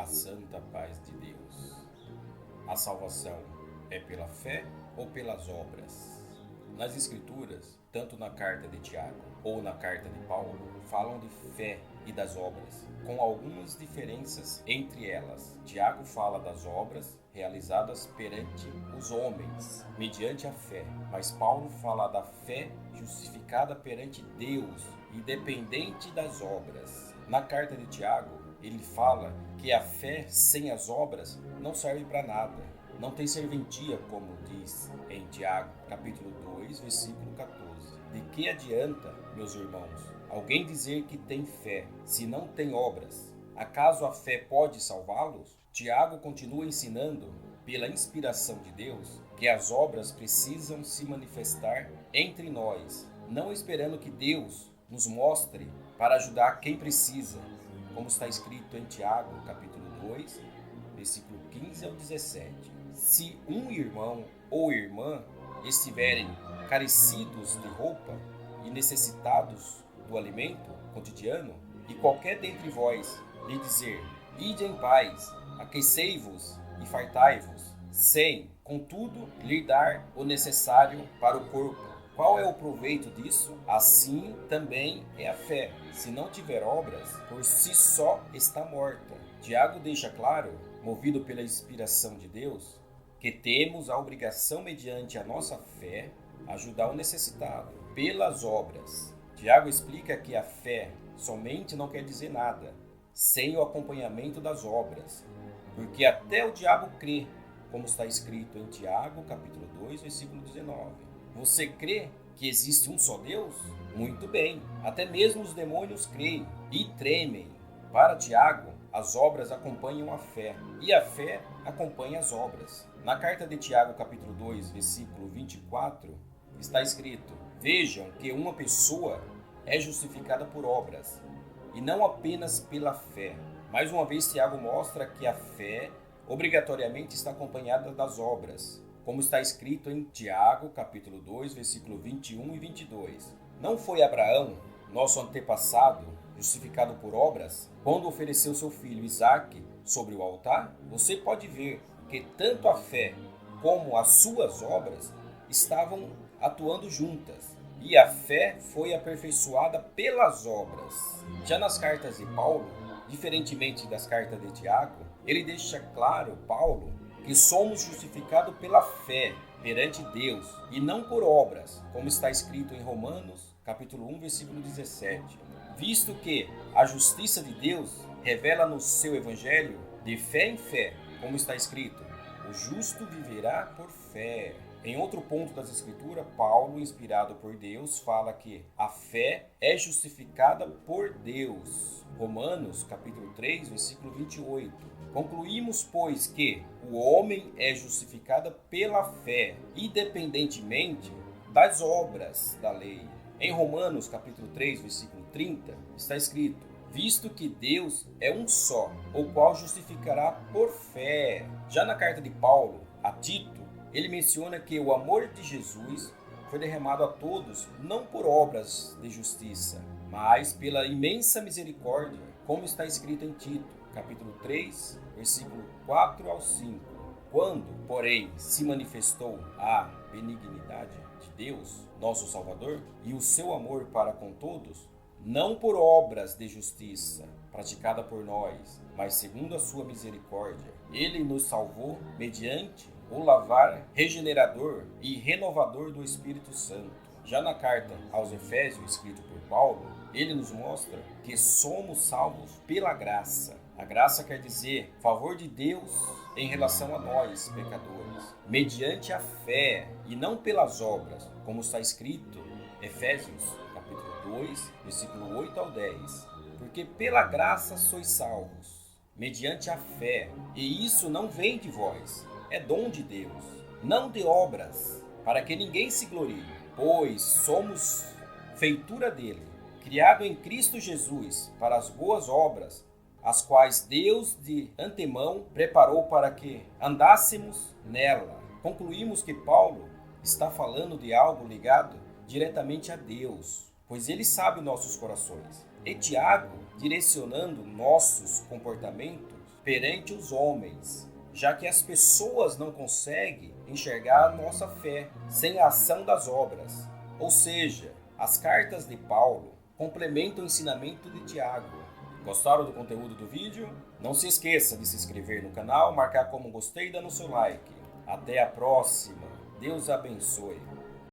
santa paz de Deus. A salvação é pela fé ou pelas obras? Nas Escrituras, tanto na carta de Tiago ou na carta de Paulo, falam de fé e das obras, com algumas diferenças entre elas. Tiago fala das obras realizadas perante os homens, mediante a fé, mas Paulo fala da fé justificada perante Deus, independente das obras. Na carta de Tiago, ele fala que a fé sem as obras não serve para nada. Não tem serventia, como diz em Tiago, capítulo 2, versículo 14. De que adianta, meus irmãos, alguém dizer que tem fé, se não tem obras? Acaso a fé pode salvá-los? Tiago continua ensinando, pela inspiração de Deus, que as obras precisam se manifestar entre nós, não esperando que Deus nos mostre para ajudar quem precisa, como está escrito em Tiago, capítulo 2, versículo 15 ao 17. Se um irmão ou irmã estiverem carecidos de roupa e necessitados do alimento cotidiano, e qualquer dentre vós lhe dizer: ide em paz, aquecei-vos e fartai-vos, sem, contudo, lhe dar o necessário para o corpo, qual é o proveito disso? Assim também é a fé. Se não tiver obras, por si só está morta. Tiago deixa claro, movido pela inspiração de Deus, que temos a obrigação, mediante a nossa fé, ajudar o necessitado pelas obras. Tiago explica que a fé somente não quer dizer nada sem o acompanhamento das obras, porque até o diabo crê, como está escrito em Tiago, capítulo 2, versículo 19. Você crê que existe um só Deus? Muito bem, até mesmo os demônios creem e tremem. Para Tiago, as obras acompanham a fé, e a fé acompanha as obras. Na carta de Tiago, capítulo 2, versículo 24, está escrito: vejam que uma pessoa é justificada por obras, e não apenas pela fé. Mais uma vez, Tiago mostra que a fé obrigatoriamente está acompanhada das obras, como está escrito em Tiago, capítulo 2, versículo 21 e 22. Não foi Abraão, nosso antepassado, justificado por obras, quando ofereceu seu filho Isaque sobre o altar? Você pode ver que tanto a fé como as suas obras estavam atuando juntas, e a fé foi aperfeiçoada pelas obras. Já nas cartas de Paulo, diferentemente das cartas de Tiago, ele deixa claro, Paulo, que somos justificados pela fé perante Deus e não por obras, como está escrito em Romanos, capítulo 1, versículo 17. Visto que a justiça de Deus revela no seu evangelho de fé em fé, como está escrito: o justo viverá por fé. Em outro ponto das Escrituras, Paulo, inspirado por Deus, fala que a fé é justificada por Deus. Romanos, capítulo 3, versículo 28. Concluímos, pois, que o homem é justificado pela fé, independentemente das obras da lei. Em Romanos, capítulo 3, versículo 30, está escrito: visto que Deus é um só, o qual justificará por fé. Já na carta de Paulo a Tito, ele menciona que o amor de Jesus foi derramado a todos, não por obras de justiça, mas pela imensa misericórdia, como está escrito em Tito, capítulo 3, versículo 4 ao 5. Quando, porém, se manifestou a benignidade de Deus, nosso Salvador, e o seu amor para com todos, não por obras de justiça praticada por nós, mas segundo a sua misericórdia, ele nos salvou mediante o lavar regenerador e renovador do Espírito Santo. Já na carta aos Efésios, escrita por Paulo, ele nos mostra que somos salvos pela graça. A graça quer dizer favor de Deus em relação a nós, pecadores, mediante a fé e não pelas obras, como está escrito em Efésios, capítulo 2, versículo 8 ao 10. Porque pela graça sois salvos, mediante a fé, e isso não vem de vós, é dom de Deus, não de obras, para que ninguém se glorie, pois somos feitura dele, criado em Cristo Jesus para as boas obras, as quais Deus de antemão preparou para que andássemos nela. Concluímos que Paulo está falando de algo ligado diretamente a Deus, pois ele sabe nossos corações. E Tiago, direcionando nossos comportamentos perante os homens, já que as pessoas não conseguem enxergar a nossa fé sem a ação das obras. Ou seja, as cartas de Paulo complementam o ensinamento de Tiago. Gostaram do conteúdo do vídeo? Não se esqueça de se inscrever no canal, marcar como gostei e dando seu like. Até a próxima. Deus abençoe.